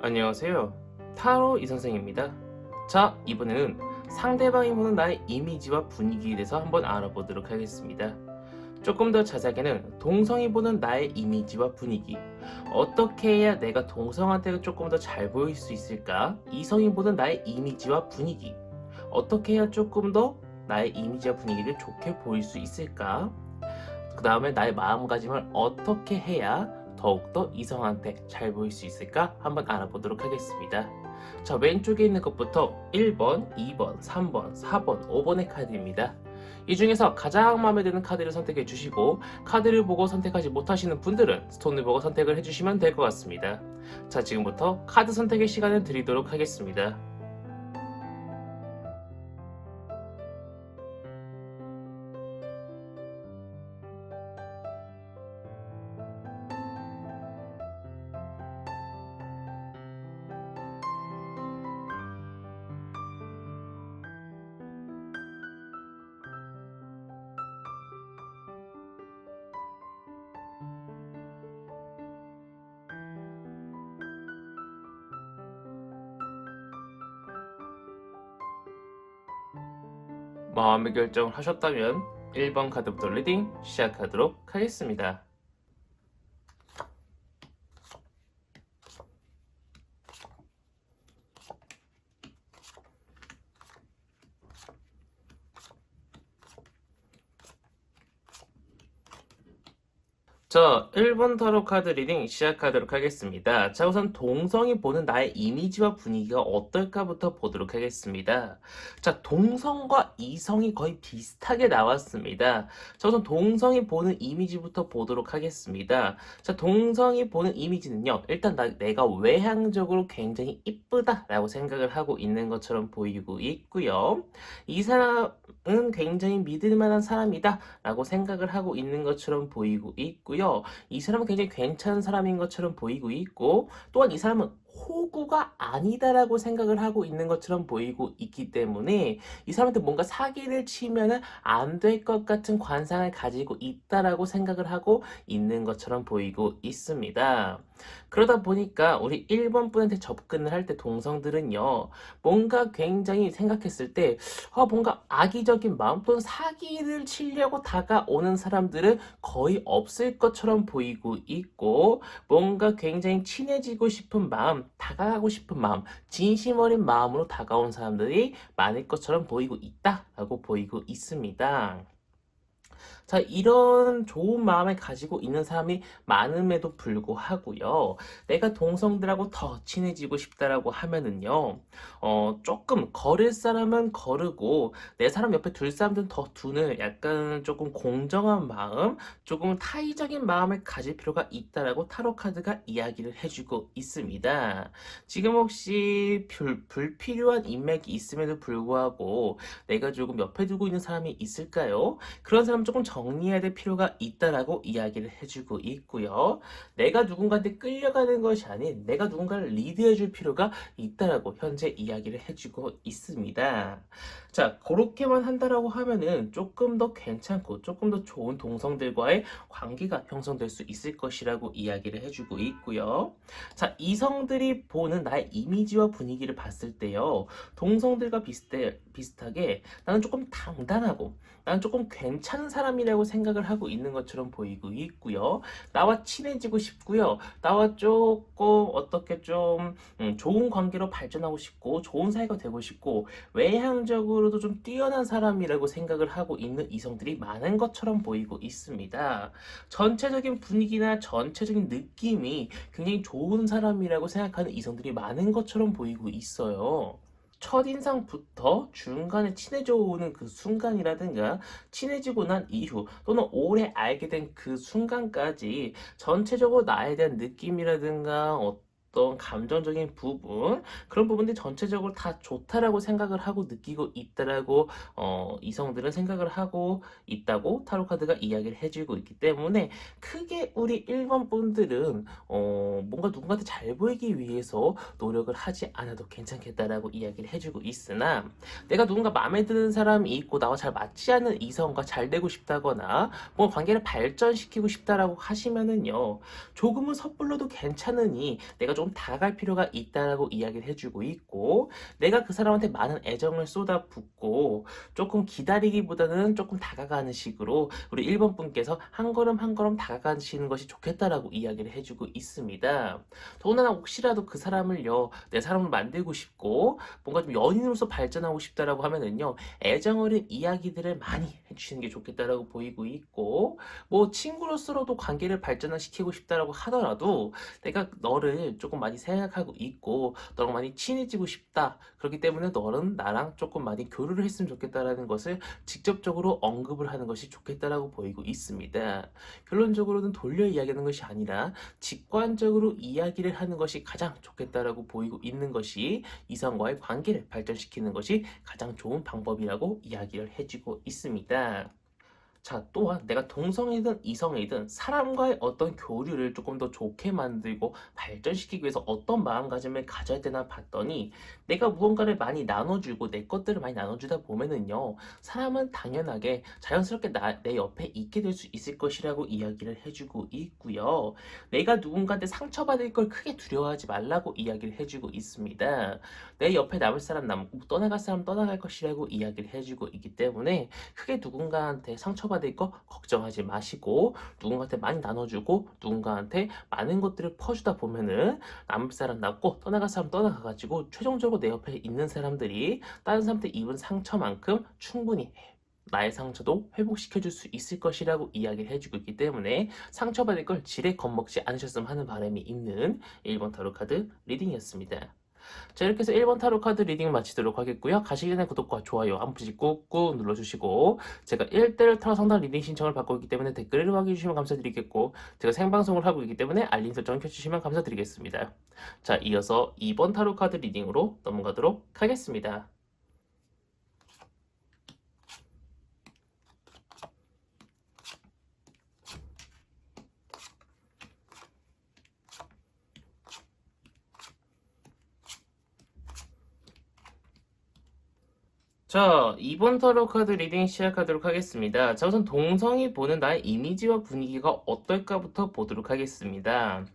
안녕하세요. 타로 이선생입니다. 자, 이번에는 상대방이 보는 나의 이미지와 분위기에 대해서 한번 알아보도록 하겠습니다. 조금 더 자세하게는 동성이 보는 나의 이미지와 분위기, 어떻게 해야 내가 동성한테 조금 더 잘 보일 수 있을까? 이성이 보는 나의 이미지와 분위기, 어떻게 해야 조금 더 나의 이미지와 분위기를 좋게 보일 수 있을까? 그 다음에 나의 마음가짐을 어떻게 해야 더욱더 이성한테 잘 보일 수 있을까 한번 알아보도록 하겠습니다. 자, 왼쪽에 있는 것부터 1번, 2번, 3번, 4번, 5번의 카드입니다. 이 중에서 가장 마음에 드는 카드를 선택해 주시고, 카드를 보고 선택하지 못하시는 분들은 스톤을 보고 선택을 해주시면 될 것 같습니다. 자, 지금부터 카드 선택의 시간을 드리도록 하겠습니다. 마음의 결정을 하셨다면 1번 카드부터 리딩 시작하도록 하겠습니다. 자, 1번 타로 카드 리딩 시작하도록 하겠습니다. 자, 우선 동성이 보는 나의 이미지와 분위기가 어떨까부터 보도록 하겠습니다. 자, 동성과 이성이 거의 비슷하게 나왔습니다. 자, 우선 동성이 보는 이미지부터 보도록 하겠습니다. 자, 동성이 보는 이미지는요, 일단 내가 외향적으로 굉장히 이쁘다라고 생각을 하고 있는 것처럼 보이고 있고요. 이 사람은 굉장히 믿을 만한 사람이다 라고 생각을 하고 있는 것처럼 보이고 있고요. 이 사람은 굉장히 괜찮은 사람인 것처럼 보이고 있고, 또한 이 사람은 호구가 아니다라고 생각을 하고 있는 것처럼 보이고 있기 때문에 이 사람한테 뭔가 사기를 치면은 안 될 것 같은 관상을 가지고 있다라고 생각을 하고 있는 것처럼 보이고 있습니다. 그러다 보니까 우리 1번 분한테 접근을 할 때 동성들은요, 뭔가 굉장히 생각했을 때 뭔가 악의적인 마음 또는 사기를 치려고 다가오는 사람들은 거의 없을 것처럼 보이고 있고, 뭔가 굉장히 친해지고 싶은 마음, 다가가고 싶은 마음, 진심 어린 마음으로 다가온 사람들이 많을 것처럼 보이고 있다라고 보이고 있습니다. 자, 이런 좋은 마음을 가지고 있는 사람이 많음에도 불구하고요. 내가 동성들하고 더 친해지고 싶다라고 하면은요. 조금 걸을 사람은 거르고 내 사람 옆에 둘 사람들은 더 두는 약간 조금 공정한 마음, 조금 타의적인 마음을 가질 필요가 있다라고 타로 카드가 이야기를 해주고 있습니다. 지금 혹시 불필요한 인맥이 있음에도 불구하고 내가 조금 옆에 두고 있는 사람이 있을까요? 그런 사람 조금 정리해야 될 필요가 있다라고 이야기를 해주고 있고요. 내가 누군가한테 끌려가는 것이 아닌 내가 누군가를 리드해줄 필요가 있다라고 현재 이야기를 해주고 있습니다. 자, 그렇게만 한다라고 하면은 조금 더 괜찮고 조금 더 좋은 동성들과의 관계가 형성될 수 있을 것이라고 이야기를 해주고 있고요. 자, 이성들이 보는 나의 이미지와 분위기를 봤을 때요. 동성들과 비슷하게 나는 조금 당당하고 나는 조금 괜찮은 사람이라고 생각을 하고 있는 것처럼 보이고 있고요. 나와 친해지고 싶고요. 나와 조금 어떻게 좀 좋은 관계로 발전하고 싶고 좋은 사이가 되고 싶고 외향적으로도 좀 뛰어난 사람이라고 생각을 하고 있는 이성들이 많은 것처럼 보이고 있습니다. 전체적인 분위기나 전체적인 느낌이 굉장히 좋은 사람이라고 생각하는 이성들이 많은 것처럼 보이고 있어요. 첫인상부터 중간에 친해져 오는 그 순간이라든가 친해지고 난 이후 또는 오래 알게 된 그 순간까지 전체적으로 나에 대한 느낌이라든가 어떤 감정적인 부분 그런 부분들이 전체적으로 다 좋다라고 생각을 하고 느끼고 있다라고 이성들은 생각을 하고 있다고 타로 카드가 이야기를 해주고 있기 때문에 크게 우리 1번 분들은 뭔가 누군가한테 잘 보이기 위해서 노력을 하지 않아도 괜찮겠다라고 이야기를 해주고 있으나 내가 누군가 마음에 드는 사람이 있고 나와 잘 맞지 않는 이성과 잘 되고 싶다거나 뭐 관계를 발전시키고 싶다라고 하시면은요 조금은 섣불러도 괜찮으니 내가 좀 좀 다가갈 필요가 있다라고 이야기를 해주고 있고, 내가 그 사람한테 많은 애정을 쏟아붓고 조금 기다리기보다는 조금 다가가는 식으로 우리 1번 분께서 한 걸음 한 걸음 다가가시는 것이 좋겠다라고 이야기를 해주고 있습니다. 더군다나 혹시라도 그 사람을요, 내 사람을 만들고 싶고 뭔가 좀 연인으로서 발전하고 싶다라고 하면은요, 애정 어린 이야기들을 많이 해주시는 게 좋겠다라고 보이고 있고, 뭐 친구로서로도 관계를 발전시키고 싶다라고 하더라도 내가 너를 조금 많이 생각하고 있고 너랑 많이 친해지고 싶다. 그렇기 때문에 너는 나랑 조금 많이 교류를 했으면 좋겠다라는 것을 직접적으로 언급을 하는 것이 좋겠다라고 보이고 있습니다. 결론적으로는 돌려 이야기하는 것이 아니라 직관적으로 이야기를 하는 것이 가장 좋겠다라고 보이고 있는 것이 이성과의 관계를 발전시키는 것이 가장 좋은 방법이라고 이야기를 해주고 있습니다. 자, 또한 내가 동성이든 이성이든 사람과의 어떤 교류를 조금 더 좋게 만들고 발전시키기 위해서 어떤 마음가짐을 가져야 되나 봤더니, 내가 무언가를 많이 나눠주고 내 것들을 많이 나눠주다 보면은요, 사람은 당연하게 자연스럽게 내 옆에 있게 될 수 있을 것이라고 이야기를 해주고 있고요. 내가 누군가한테 상처받을 걸 크게 두려워하지 말라고 이야기를 해주고 있습니다. 내 옆에 남을 사람 남고 떠나갈 사람 떠나갈 것이라고 이야기를 해주고 있기 때문에 크게 누군가한테 상처받을 거 걱정하지 마시고, 누군가한테 많이 나눠주고 누군가한테 많은 것들을 퍼주다 보면은 남을 사람 남고 떠나갈 사람 떠나가가지고 최종적으로 내 옆에 있는 사람들이 다른 사람한테 입은 상처만큼 충분히 나의 상처도 회복시켜줄 수 있을 것이라고 이야기를 해주고 있기 때문에 상처받을 걸 지레 겁먹지 않으셨으면 하는 바람이 있는 1번 타로 카드 리딩이었습니다. 자, 이렇게 해서 1번 타로 카드 리딩 마치도록 하겠고요. 가시기 전에 구독과 좋아요 한 번씩 꾹꾹 눌러주시고, 제가 1대1 타로 상담 리딩 신청을 받고 있기 때문에 댓글을 확인해주시면 감사드리겠고, 제가 생방송을 하고 있기 때문에 알림 설정 켜주시면 감사드리겠습니다. 자, 이어서 2번 타로 카드 리딩으로 넘어가도록 하겠습니다. 자, 이번 타로 카드 리딩 시작하도록 하겠습니다. 자, 우선 동성이 보는 나의 이미지와 분위기가 어떨까부터 보도록 하겠습니다.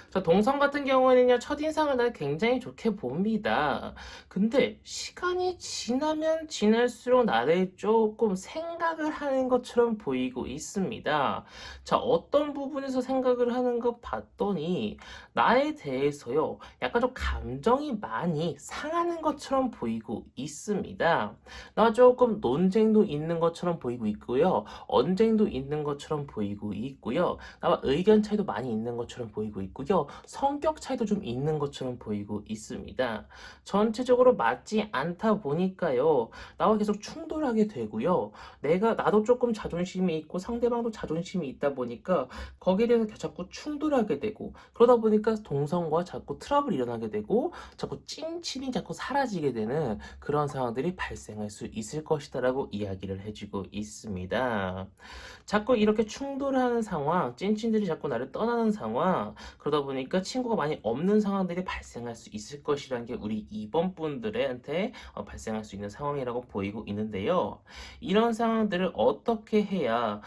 자, 동성 같은 경우에는요, 첫인상을 난 굉장히 좋게 봅니다. 근데 시간이 지나면 지날수록 나를 조금 생각을 하는 것처럼 보이고 있습니다. 자, 어떤 부분에서 생각을 하는 것 봤더니 나에 대해서요, 약간 좀 감정이 많이 상하는 것처럼 보이고 있습니다. 나 조금 논쟁도 있는 것처럼 보이고 있고요. 언쟁도 있는 것처럼 보이고 있고요. 나와 의견 차이도 많이 있는 것처럼 보이고 있고요. 성격 차이도 좀 있는 것처럼 보이고 있습니다. 전체적으로 맞지 않다 보니까요, 나와 계속 충돌하게 되고요. 나도 조금 자존심이 있고 상대방도 자존심이 있다 보니까 거기에 대해서 자꾸 충돌하게 되고, 그러다 보니까 동성과 자꾸 트러블이 일어나게 되고 자꾸 찐친이 자꾸 사라지게 되는 그런 상황들이 발생할 수 있을 것이다라고 이야기를 해주고 있습니다. 자꾸 이렇게 충돌하는 상황, 찐친들이 자꾸 나를 떠나는 상황, 그러다 보니까 친구가 많이 없는 상황들이 발생할 수 있을 것이라는 게 우리 2번 분들한테 발생할 수 있는 상황이라고 보이고 있는데요. 이런 상황들을 어떻게 해야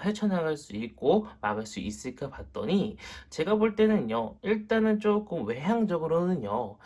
헤쳐나갈 수 있고 막을 수 있을까 봤더니, 제가 볼 때는요, 일단은 조금 외향적으로는요,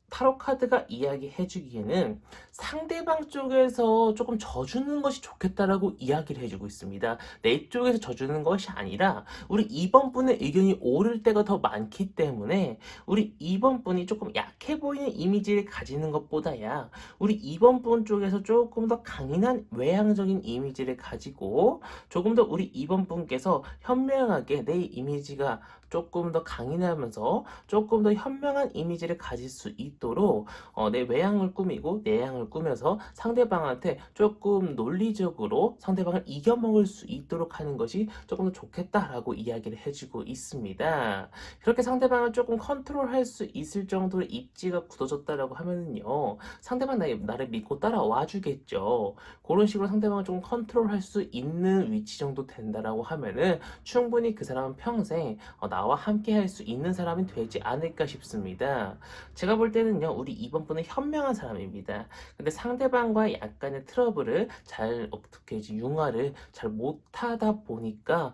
타로 카드가 이야기해 주기에는 상대방 쪽에서 조금 져주는 것이 좋겠다라고 이야기를 해주고 있습니다. 내 쪽에서 져주는 것이 아니라 우리 2번 분의 의견이 옳을 때가 더 많기 때문에, 우리 2번 분이 조금 약해 보이는 이미지를 가지는 것보다야 우리 2번 분 쪽에서 조금 더 강인한 외향적인 이미지를 가지고 조금 더 우리 2번 분께서 현명하게 내 이미지가 조금 더 강인하면서 조금 더 현명한 이미지를 가질 수 있도록 내 외향을 꾸미고 내향을 꾸며서 상대방한테 조금 논리적으로 상대방을 이겨먹을 수 있도록 하는 것이 조금 더 좋겠다라고 이야기를 해주고 있습니다. 그렇게 상대방을 조금 컨트롤할 수 있을 정도로 입지가 굳어졌다라고 하면은요, 상대방 나를 믿고 따라와 주겠죠. 그런 식으로 상대방을 조금 컨트롤할 수 있는 위치 정도 된다라고 하면은 충분히 그 사람은 평생 나와 함께 할 수 있는 사람이 되지 않을까 싶습니다. 제가 볼 때는 그렇다면은요, 우리 2번 분은 현명한 사람입니다. 근데 상대방과 약간의 트러블을 잘 어떻게 이제 융화를 잘 못하다 보니까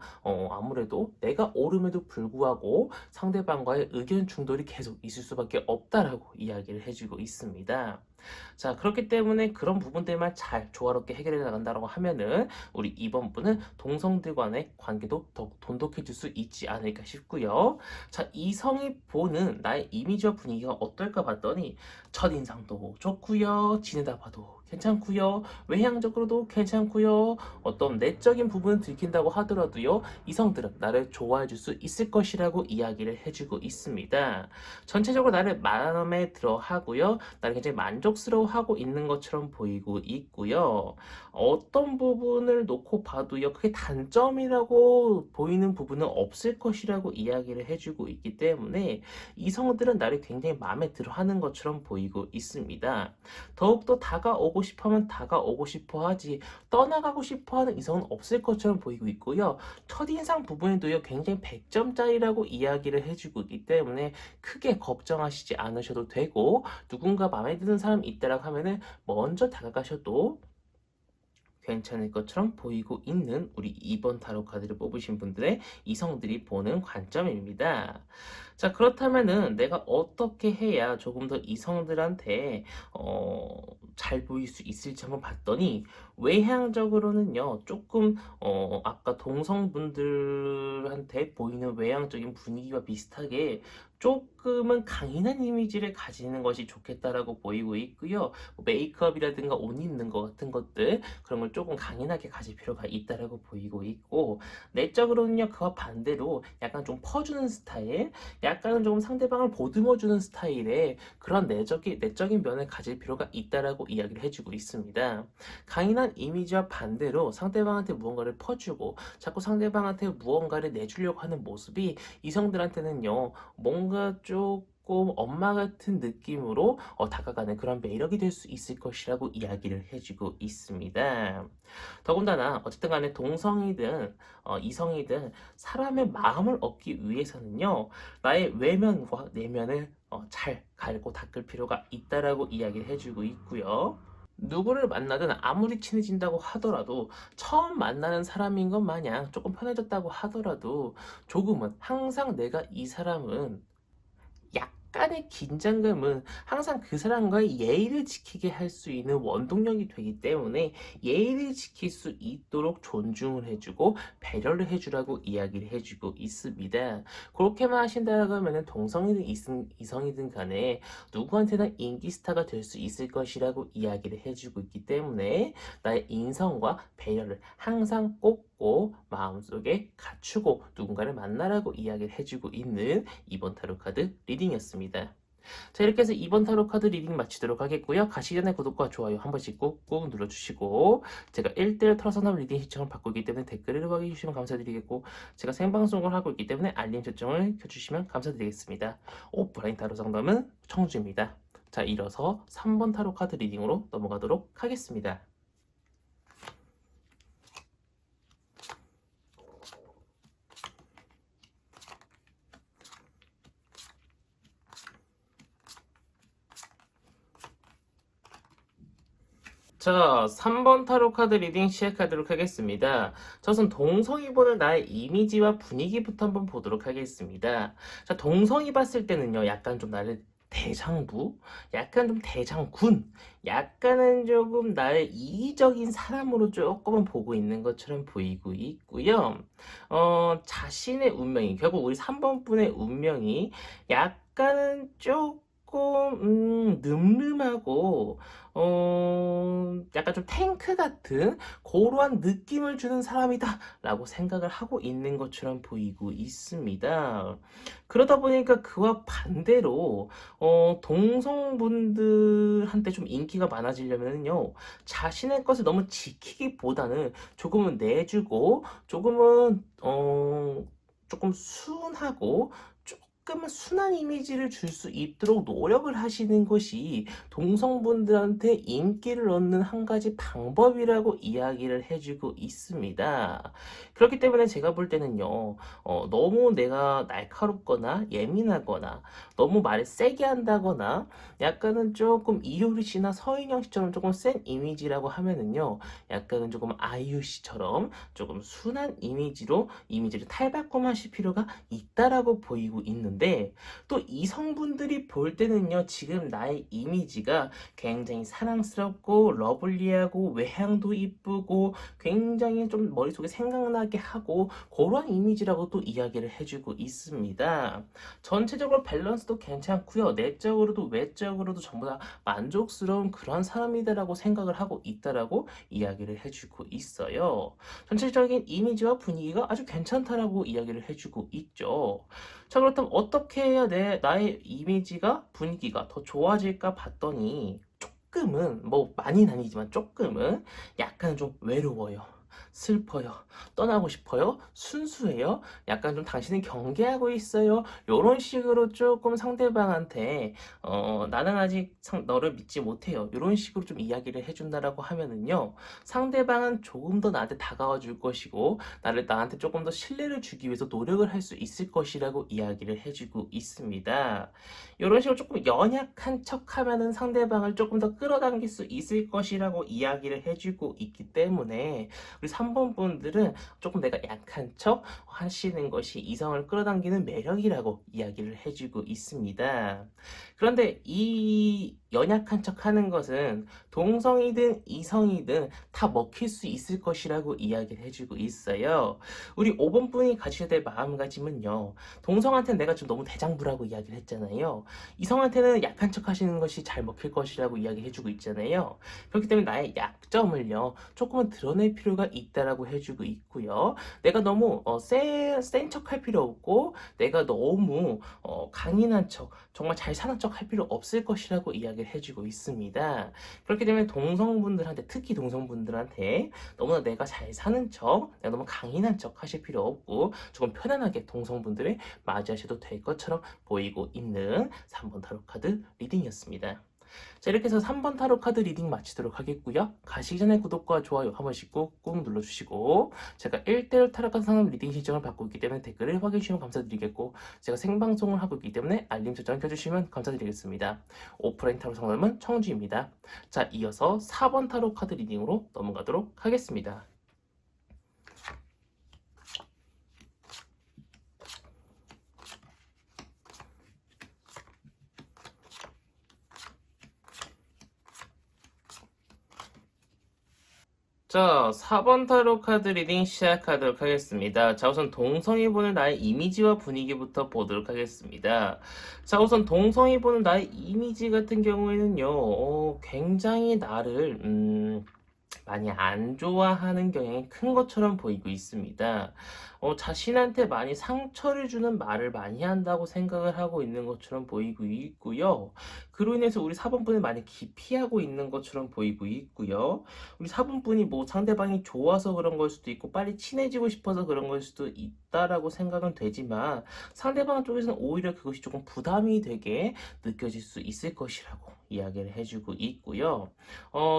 아무래도 내가 옳음에도 불구하고 상대방과의 의견 충돌이 계속 있을 수밖에 없다라고 이야기를 해주고 있습니다. 자, 그렇기 때문에 그런 부분들만 잘 조화롭게 해결해 나간다고 하면은 우리 이번 분은 동성들 간의 관계도 더욱 돈독해질 수 있지 않을까 싶고요. 자, 이성이 보는 나의 이미지와 분위기가 어떨까 봤더니 첫인상도 좋고요. 지내다 봐도 괜찮고요. 외향적으로도 괜찮고요. 어떤 내적인 부분을 들킨다고 하더라도요. 이성들은 나를 좋아해 줄 수 있을 것이라고 이야기를 해주고 있습니다. 전체적으로 나를 마음에 들어 하고요. 나를 굉장히 만족스러워하고 있는 것처럼 보이고 있고요. 어떤 부분을 놓고 봐도요, 그게 단점이라고 보이는 부분은 없을 것이라고 이야기를 해주고 있기 때문에 이성들은 나를 굉장히 마음에 들어 하는 것처럼 보이고 있습니다. 더욱더 다가오고 싶어 하면 다가오고 싶어 하지, 떠나가고 싶어 하는 이성은 없을 것처럼 보이고 있고요. 첫인상 부분에도요, 굉장히 100점짜리라고 이야기를 해주고 있기 때문에 크게 걱정하시지 않으셔도 되고, 누군가 마음에 드는 사람이 있다라고 하면은 먼저 다가가셔도 괜찮을 것처럼 보이고 있는 우리 2번 타로 카드를 뽑으신 분들의 이성들이 보는 관점입니다. 자, 그렇다면은 내가 어떻게 해야 조금 더 이성들한테 잘 보일 수 있을지 한번 봤더니 외향적으로는요, 조금 아까 동성분들한테 보이는 외향적인 분위기와 비슷하게 조금은 강인한 이미지를 가지는 것이 좋겠다라고 보이고 있고요. 뭐 메이크업이라든가 옷 입는 것 같은 것들, 그런 걸 조금 강인하게 가질 필요가 있다라고 보이고 있고, 내적으로는요, 그와 반대로 약간 좀 퍼주는 스타일, 약간은 조금 상대방을 보듬어주는 스타일의 그런 내적인 면을 가질 필요가 있다라고 이야기를 해주고 있습니다. 강인한 이미지와 반대로 상대방한테 무언가를 퍼주고 자꾸 상대방한테 무언가를 내주려고 하는 모습이 이성들한테는요, 뭔가 조금 엄마 같은 느낌으로 다가가는 그런 매력이 될 수 있을 것이라고 이야기를 해주고 있습니다. 더군다나 어쨌든 간에 동성이든 이성이든 사람의 마음을 얻기 위해서는요, 나의 외면과 내면을 잘 갈고 닦을 필요가 있다라고 이야기를 해주고 있고요. 누구를 만나든 아무리 친해진다고 하더라도 처음 만나는 사람인 것 마냥 조금 편해졌다고 하더라도 조금은 항상 내가 이 사람은 약간의 긴장감은 항상 그 사람과의 예의를 지키게 할 수 있는 원동력이 되기 때문에 예의를 지킬 수 있도록 존중을 해주고 배려를 해주라고 이야기를 해주고 있습니다. 그렇게만 하신다고 하면 동성이든 이성이든 간에 누구한테나 인기 스타가 될 수 있을 것이라고 이야기를 해주고 있기 때문에 나의 인성과 배려를 항상 꼭 마음속에 갖추고 누군가를 만나라고 이야기를 해주고 있는 이번 타로 카드 리딩이었습니다. 자, 이렇게 해서 이번 타로 카드 리딩 마치도록 하겠고요. 가시기 전에 구독과 좋아요 한 번씩 꾹꾹 눌러주시고, 제가 1대1 타로 상담 리딩 신청을 받고 있기 때문에 댓글을 확인해 주시면 감사드리겠고, 제가 생방송을 하고 있기 때문에 알림 설정을 켜주시면 감사드리겠습니다. 오프라인 타로 상담은 청주입니다. 자, 이어서 3번 타로 카드 리딩으로 넘어가도록 하겠습니다. 자, 3번 타로 카드 리딩 시작하도록 하겠습니다. 자, 우선 동성이 보는 나의 이미지와 분위기부터 한번 보도록 하겠습니다. 자, 동성이 봤을 때는요, 약간 좀 나를 대장부, 약간 좀 대장군, 약간은 조금 나의 이기적인 사람으로 조금은 보고 있는 것처럼 보이고 있고요. 자신의 운명이, 결국 우리 3번 분의 운명이 약간은 조금 늠름하고 약간 좀 탱크 같은 그러한 느낌을 주는 사람이다 라고 생각을 하고 있는 것처럼 보이고 있습니다. 그러다 보니까 그와 반대로 동성분들한테 좀 인기가 많아지려면요, 자신의 것을 너무 지키기보다는 조금은 내주고 조금은 조금 순하고 조금은 순한 이미지를 줄 수 있도록 노력을 하시는 것이 동성분들한테 인기를 얻는 한 가지 방법이라고 이야기를 해주고 있습니다. 그렇기 때문에 제가 볼 때는요, 너무 내가 날카롭거나 예민하거나 너무 말을 세게 한다거나 약간은 조금 이효리 씨나 서인영 씨처럼 조금 센 이미지라고 하면은요, 약간은 조금 아이유 씨처럼 조금 순한 이미지를 탈바꿈하실 필요가 있다라고 보이고 있는데, 또 이성분들이 볼 때는요, 지금 나의 이미지가 굉장히 사랑스럽고 러블리하고 외향도 이쁘고 굉장히 좀 머릿속에 생각나게 하고 그러한 이미지라고 또 이야기를 해주고 있습니다. 전체적으로 밸런스도 괜찮고요. 내적으로도 외적으로도 전부 다 만족스러운 그런 사람이다라고 생각을 하고 있다라고 이야기를 해주고 있어요. 전체적인 이미지와 분위기가 아주 괜찮다라고 이야기를 해주고 있죠. 자, 그렇다면 어떻게 해야 나의 이미지가 분위기가 더 좋아질까 봤더니 조금은 뭐 많이는 아니지만 조금은 약간 좀 외로워요. 슬퍼요. 떠나고 싶어요. 순수해요. 약간 좀 당신은 경계하고 있어요. 요런 식으로 조금 상대방한테 나는 아직 너를 믿지 못해요. 요런 식으로 좀 이야기를 해준다라고 하면은요. 상대방은 조금 더 나한테 다가와 줄 것이고 나한테 조금 더 신뢰를 주기 위해서 노력을 할 수 있을 것이라고 이야기를 해주고 있습니다. 이런 식으로 조금 연약한 척하면은 상대방을 조금 더 끌어당길 수 있을 것이라고 이야기를 해주고 있기 때문에 우리 3번 분들은 조금 내가 약한 척 하시는 것이 이성을 끌어당기는 매력이라고 이야기를 해주고 있습니다. 그런데 이 연약한 척 하는 것은 동성이든 이성이든 다 먹힐 수 있을 것이라고 이야기를 해주고 있어요. 우리 5번 분이 가지셔야 될 마음가짐은요. 동성한테는 내가 좀 너무 대장부라고 이야기를 했잖아요. 이성한테는 약한 척 하시는 것이 잘 먹힐 것이라고 이야기해주고 있잖아요. 그렇기 때문에 나의 약점을요. 조금은 드러낼 필요가 있다라고 해주고 있고요. 내가 너무 센 척 할 필요 없고 내가 너무 강인한 척 정말 잘 사는 척 할 필요 없을 것이라고 이야기를 해주고 있습니다. 그렇기 때문에 특히 동성분들한테 너무나 내가 잘 사는 척, 내가 너무 강인한 척 하실 필요 없고 조금 편안하게 동성분들을 맞이하셔도 될 것처럼 보이고 있는 3번 타로 카드 리딩이었습니다. 자, 이렇게 해서 3번 타로 카드 리딩 마치도록 하겠고요. 가시기 전에 구독과 좋아요 한 번씩 꾹꾹 눌러주시고, 제가 1대1 타로 카드 상담 리딩 신청을 받고 있기 때문에 댓글을 확인해 주시면 감사드리겠고, 제가 생방송을 하고 있기 때문에 알림 설정 켜주시면 감사드리겠습니다. 오프라인 타로 상담은 청주입니다. 자, 이어서 4번 타로 카드 리딩으로 넘어가도록 하겠습니다. 자, 4번 타로 카드 리딩 시작하도록 하겠습니다. 자, 우선 동성이 보는 나의 이미지와 분위기부터 보도록 하겠습니다. 자, 우선 동성이 보는 나의 이미지 같은 경우에는요, 굉장히 나를, 많이 안 좋아하는 경향이 큰 것처럼 보이고 있습니다. 자신한테 많이 상처를 주는 말을 많이 한다고 생각을 하고 있는 것처럼 보이고 있고요. 그로 인해서 우리 4번분을 많이 기피하고 있는 것처럼 보이고 있고요. 우리 4번분이 뭐 상대방이 좋아서 그런 걸 수도 있고 빨리 친해지고 싶어서 그런 걸 수도 있다라고 생각은 되지만 상대방 쪽에서는 오히려 그것이 조금 부담이 되게 느껴질 수 있을 것이라고 이야기를 해주고 있고요.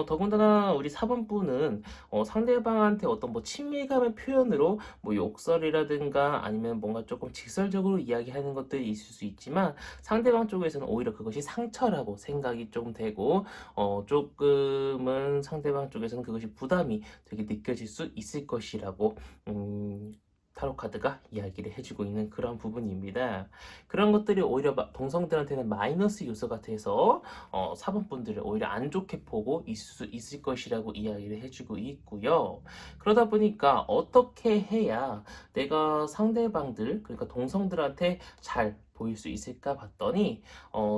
더군다나 우리 4번분은 상대방한테 어떤 뭐 친밀감의 표현으로 뭐 욕설이라든가 아니면 뭔가 조금 직설적으로 이야기하는 것들이 있을 수 있지만 상대방 쪽에서는 오히려 그것이 상처라고 생각이 좀 되고 조금은 상대방 쪽에서는 그것이 부담이 되게 느껴질 수 있을 것이라고 타로 카드가 이야기를 해주고 있는 그런 부분입니다. 그런 것들이 오히려 동성들한테는 마이너스 요소가 돼서 4번 분들을 오히려 안 좋게 보고 있을 수 있을 것이라고 이야기를 해주고 있고요. 그러다 보니까 어떻게 해야 내가 상대방들, 그러니까 동성들한테 잘 보일 수 있을까 봤더니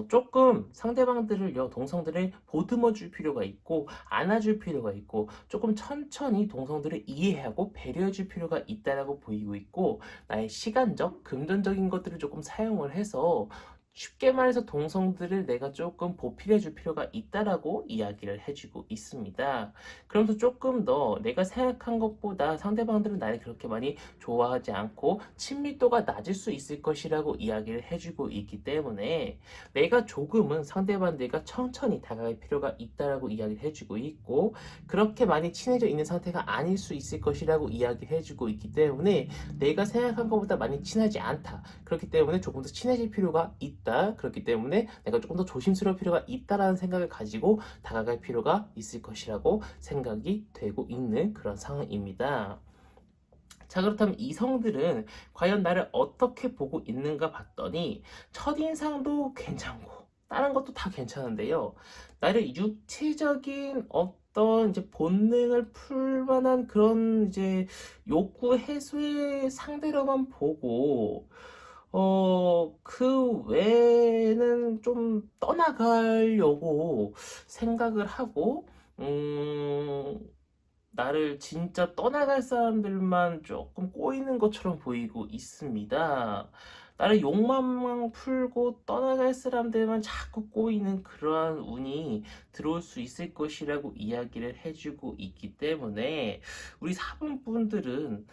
조금 상대방들을요, 동성들을 보듬어 줄 필요가 있고 안아줄 필요가 있고 조금 천천히 동성들을 이해하고 배려해 줄 필요가 있다라고 보이고 있고, 나의 시간적 금전적인 것들을 조금 사용을 해서 쉽게 말해서 동성들을 내가 조금 보필해 줄 필요가 있다라고 이야기를 해주고 있습니다. 그러면서 조금 더 내가 생각한 것보다 상대방들은 나를 그렇게 많이 좋아하지 않고 친밀도가 낮을 수 있을 것이라고 이야기를 해주고 있기 때문에 내가 조금은 상대방들과 천천히 다가갈 필요가 있다라고 이야기를 해주고 있고, 그렇게 많이 친해져 있는 상태가 아닐 수 있을 것이라고 이야기를 해주고 있기 때문에 내가 생각한 것보다 많이 친하지 않다. 그렇기 때문에 조금 더 친해질 필요가 있다. 그렇기 때문에 내가 조금 더 조심스러울 필요가 있다라는 생각을 가지고 다가갈 필요가 있을 것이라고 생각이 되고 있는 그런 상황입니다. 자, 그렇다면 이성들은 과연 나를 어떻게 보고 있는가 봤더니 첫인상도 괜찮고 다른 것도 다 괜찮은데요. 나를 육체적인 어떤 이제 본능을 풀 만한 그런 이제 욕구 해소의 상대로만 보고 그 외에는 좀 떠나가려고 생각을 하고, 음, 나를 진짜 떠나갈 사람들만 조금 꼬이는 것처럼 보이고 있습니다. 나를 욕망만 풀고 떠나갈 사람들만 자꾸 꼬이는 그러한 운이 들어올 수 있을 것이라고 이야기를 해주고 있기 때문에 우리 4번 분들은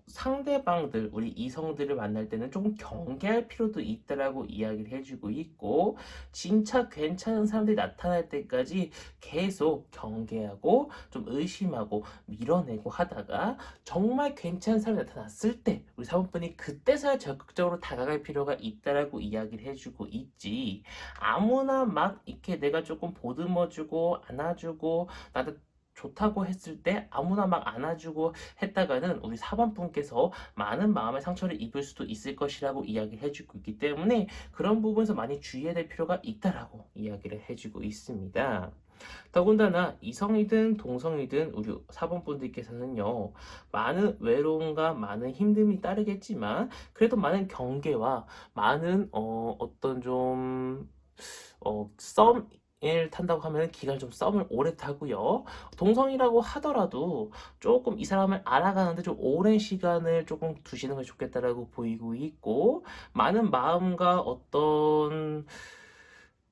상대방들, 우리 이성들을 만날 때는 조금 경계할 필요도 있다라고 이야기를 해주고 있고, 진짜 괜찮은 사람들이 나타날 때까지 계속 경계하고 좀 의심하고 밀어내고 하다가 정말 괜찮은 사람이 나타났을 때 우리 사모분이 그때서야 적극적으로 다가갈 필요가 있다라고 이야기를 해주고 있지, 아무나 막 이렇게 내가 조금 보듬어주고 안아주고 나도 좋다고 했을 때 아무나 막 안아주고 했다가는 우리 4번 분께서 많은 마음의 상처를 입을 수도 있을 것이라고 이야기를 해주고 있기 때문에 그런 부분에서 많이 주의해야 될 필요가 있다라고 이야기를 해주고 있습니다. 더군다나 이성이든 동성이든 우리 4번 분들께서는요, 많은 외로움과 많은 힘듦이 따르겠지만 그래도 많은 경계와 많은 어떤 좀 썸을 탄다고 하면 기간 좀 썸을 오래 타고요. 동성이라고 하더라도 조금 이 사람을 알아가는데 좀 오랜 시간을 조금 두시는 게 좋겠다라고 보이고 있고, 많은 마음과 어떤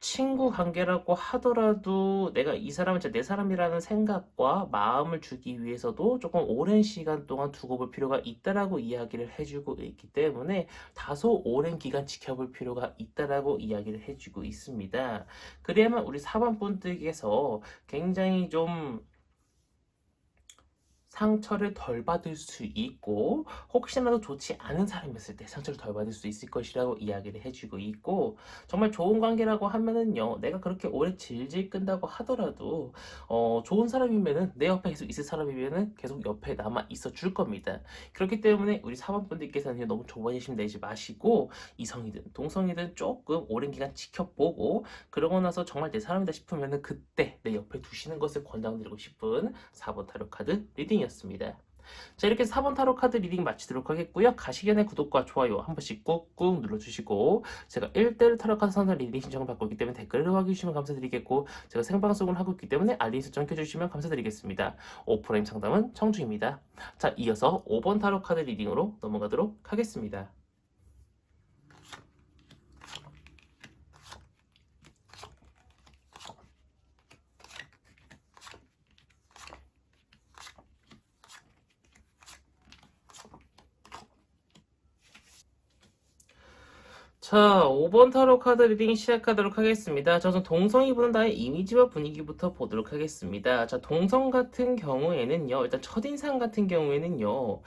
친구 관계라고 하더라도 내가 이 사람은 진짜 내 사람이라는 생각과 마음을 주기 위해서도 조금 오랜 시간 동안 두고 볼 필요가 있다라고 이야기를 해주고 있기 때문에 다소 오랜 기간 지켜볼 필요가 있다라고 이야기를 해주고 있습니다. 그래야만 우리 4번 분들께서 굉장히 좀 상처를 덜 받을 수 있고, 혹시라도 좋지 않은 사람이었을 때 상처를 덜 받을 수 있을 것이라고 이야기를 해주고 있고, 정말 좋은 관계라고 하면은요, 내가 그렇게 오래 질질 끈다고 하더라도 좋은 사람이면은 내 옆에 계속 있을 사람이면은 계속 옆에 남아 있어 줄 겁니다. 그렇기 때문에 우리 사모분들께서는 너무 조바심 내지 마시고 이성이든 동성이든 조금 오랜 기간 지켜보고, 그러고 나서 정말 내 사람이다 싶으면은 그때 내 옆에 두시는 것을 권장드리고 싶은 4번 타로 카드 리딩이었습니다. 자, 이렇게 4번 타로 카드 리딩 마치도록 하겠고요. 가시기 전에 구독과 좋아요 한 번씩 꾹꾹 눌러주시고, 제가 1대1 타로 카드 상담 리딩 신청을 받고 있기 때문에 댓글을 남겨주시면 감사드리겠고, 제가 생방송을 하고 있기 때문에 알림 설정 켜주시면 감사드리겠습니다. 오프라인 상담은 청중입니다. 자, 이어서 5번 타로 카드 리딩으로 넘어가도록 하겠습니다. 자, 5번 타로 카드 리딩 시작하도록 하겠습니다. 자, 우선 동성이 보는 나의 이미지와 분위기부터 보도록 하겠습니다. 자, 동성 같은 경우에는요, 일단 첫인상 같은 경우에는요,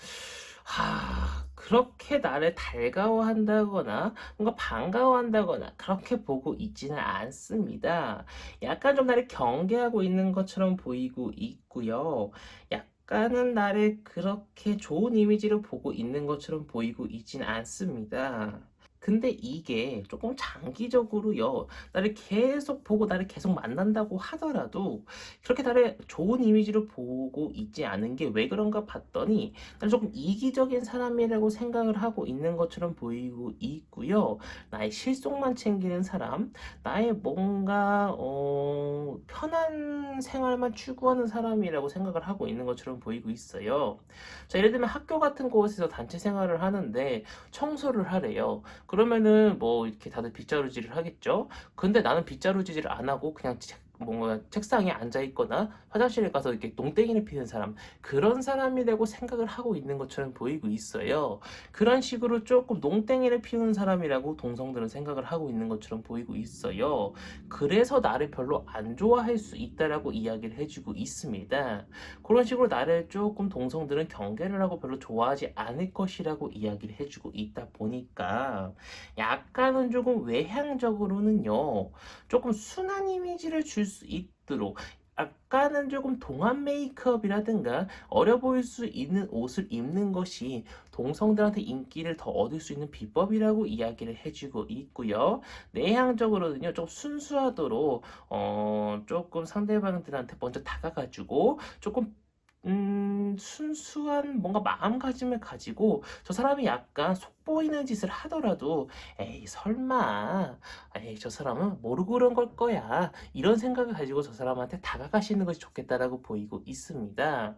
그렇게 나를 달가워한다거나 뭔가 반가워한다거나 그렇게 보고 있지는 않습니다. 약간 좀 나를 경계하고 있는 것처럼 보이고 있고요. 약간은 나를 그렇게 좋은 이미지로 보고 있는 것처럼 보이고 있지는 않습니다. 근데 이게 조금 장기적으로요, 나를 계속 보고 나를 계속 만난다고 하더라도 그렇게 나를 좋은 이미지로 보고 있지 않은 게 왜 그런가 봤더니 나는 조금 이기적인 사람이라고 생각을 하고 있는 것처럼 보이고 있고요. 나의 실속만 챙기는 사람, 나의 뭔가 편한 생활만 추구하는 사람이라고 생각을 하고 있는 것처럼 보이고 있어요. 자, 예를 들면 학교 같은 곳에서 단체 생활을 하는데 청소를 하래요. 그러면은 뭐 이렇게 다들 빗자루질을 하겠죠. 근데 나는 빗자루질을 안 하고 그냥 뭔가 책상에 앉아 있거나 화장실에 가서 이렇게 농땡이를 피는 사람, 그런 사람이라고 생각을 하고 있는 것처럼 보이고 있어요. 그런 식으로 조금 농땡이를 피우는 사람이라고 동성들은 생각을 하고 있는 것처럼 보이고 있어요. 그래서 나를 별로 안 좋아할 수 있다라고 이야기를 해주고 있습니다. 그런 식으로 나를 조금 동성들은 경계를 하고 별로 좋아하지 않을 것이라고 이야기를 해주고 있다 보니까 약간은 조금 외향적으로는요, 조금 순한 이미지를 줄 수 있도록 약간은 조금 동안 메이크업이라든가 어려 보일 수 있는 옷을 입는 것이 동성들한테 인기를 더 얻을 수 있는 비법이라고 이야기를 해주고 있고요. 내향적으로는요, 좀 순수하도록 조금 상대방들한테 먼저 다가가지고 조금 순수한 뭔가 마음가짐을 가지고 저 사람이 약간 속보이는 짓을 하더라도 에이 설마 에이 저 사람은 모르고 그런 걸 거야 이런 생각을 가지고 저 사람한테 다가가시는 것이 좋겠다라고 보이고 있습니다.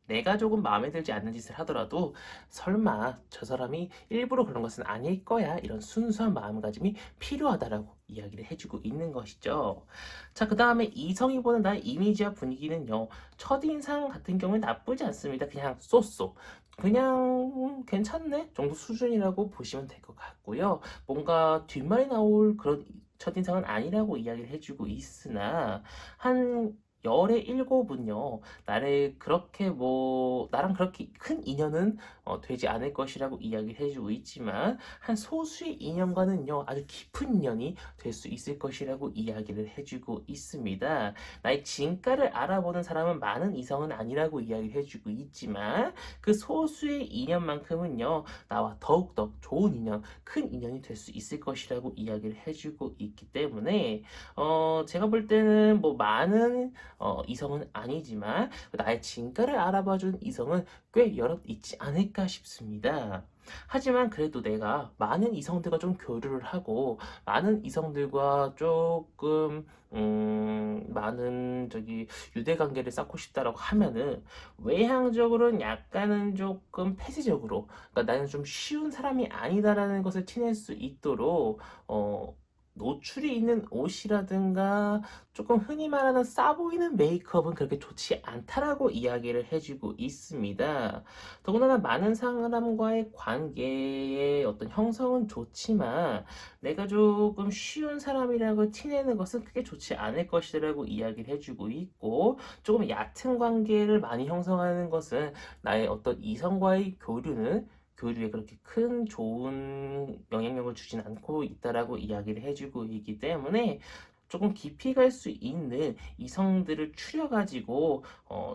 내가 조금 마음에 들지 않는 짓을 하더라도 설마 저 사람이 일부러 그런 것은 아닐 거야 이런 순수한 마음가짐이 필요하다라고 이야기를 해주고 있는 것이죠. 자, 그 다음에 이성이 보는 나의 이미지와 분위기는요, 첫인상 같은 경우는 나쁘지 않습니다. 그냥 쏘쏘 그냥 괜찮네 정도 수준이라고 보시면 될 것 같고요. 뭔가 뒷말이 나올 그런 첫인상은 아니라고 이야기를 해주고 있으나 한 열의 일곱은요, 나랑 그렇게 큰 인연은 되지 않을 것이라고 이야기를 해주고 있지만, 한 소수의 인연과는요, 아주 깊은 인연이 될 수 있을 것이라고 이야기를 해주고 있습니다. 나의 진가를 알아보는 사람은 많은 이성은 아니라고 이야기를 해주고 있지만, 그 소수의 인연만큼은요, 나와 더욱더 좋은 인연, 큰 인연이 될 수 있을 것이라고 이야기를 해주고 있기 때문에, 제가 볼 때는 뭐 많은 이성은 아니지만 나의 진가를 알아봐준 이성은 꽤 여럿 있지 않을까 싶습니다. 하지만 그래도 내가 많은 이성들과 좀 교류를 하고 많은 이성들과 조금 많은 유대 관계를 쌓고 싶다라고 하면은 외향적으로는 약간은 조금 폐쇄적으로, 그러니까 나는 좀 쉬운 사람이 아니다라는 것을 티낼 수 있도록 노출이 있는 옷이라든가 조금 흔히 말하는 싸 보이는 메이크업은 그렇게 좋지 않다라고 이야기를 해주고 있습니다. 더군다나 많은 사람과의 관계의 어떤 형성은 좋지만 내가 조금 쉬운 사람이라고 티내는 것은 크게 좋지 않을 것이라고 이야기를 해주고 있고, 조금 얕은 관계를 많이 형성하는 것은 나의 어떤 이성과의 교류에 그렇게 큰 좋은 영향력을 주진 않고 있다라고 이야기를 해주고 있기 때문에 조금 깊이 갈 수 있는 이성들을 추려가지고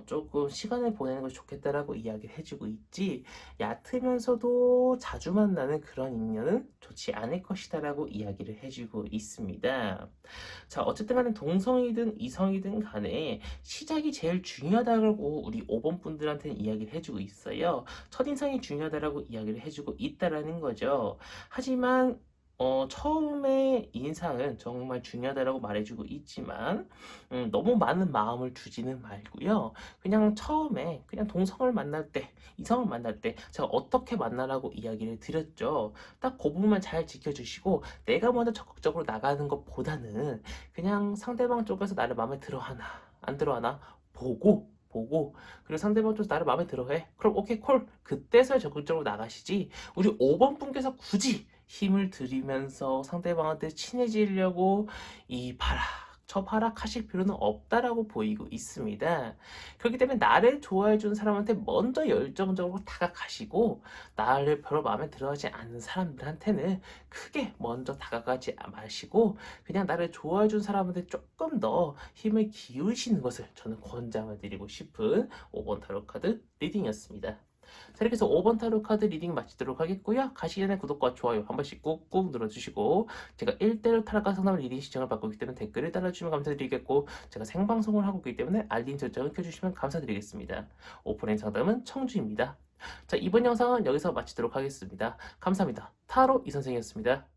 조금 시간을 보내는 것이 좋겠다라고 이야기를 해주고 있지, 얕으면서도 자주 만나는 그런 인연은 좋지 않을 것이다라고 이야기를 해주고 있습니다. 자, 어쨌든 간에 동성이든 이성이든 간에 시작이 제일 중요하다고 우리 5번 분들한테는 이야기를 해주고 있어요. 첫인상이 중요하다라고 이야기를 해주고 있다라는 거죠. 하지만 처음에 인상은 정말 중요하다라고 말해주고 있지만, 너무 많은 마음을 주지는 말고요. 그냥 처음에, 그냥 동성을 만날 때, 이성을 만날 때, 제가 어떻게 만나라고 이야기를 드렸죠. 딱 그 부분만 잘 지켜주시고, 내가 먼저 적극적으로 나가는 것보다는, 그냥 상대방 쪽에서 나를 마음에 들어 하나, 안 들어 하나, 보고, 그리고 상대방 쪽에서 나를 마음에 들어 해. 그럼 오케이, 콜. 그때서야 적극적으로 나가시지. 우리 5번 분께서 굳이 힘을 들이면서 상대방한테 친해지려고 저 발악하실 필요는 없다라고 보이고 있습니다. 그렇기 때문에 나를 좋아해주는 사람한테 먼저 열정적으로 다가가시고, 나를 별로 마음에 들어하지 않는 사람들한테는 크게 먼저 다가가지 마시고 그냥 나를 좋아해주는 사람한테 조금 더 힘을 기울이시는 것을 저는 권장을 드리고 싶은 5번 타로 카드 리딩이었습니다. 자, 이렇게 해서 5번 타로 카드 리딩 마치도록 하겠고요. 가시기 전에 구독과 좋아요 한 번씩 꾹꾹 눌러주시고, 제가 1대1 타로카 상담 리딩 시청을 받고 있기 때문에 댓글을 달아주시면 감사드리겠고, 제가 생방송을 하고 있기 때문에 알림 설정을 켜주시면 감사드리겠습니다. 오프라인 상담은 청주입니다. 자, 이번 영상은 여기서 마치도록 하겠습니다. 감사합니다. 타로 이선생이었습니다.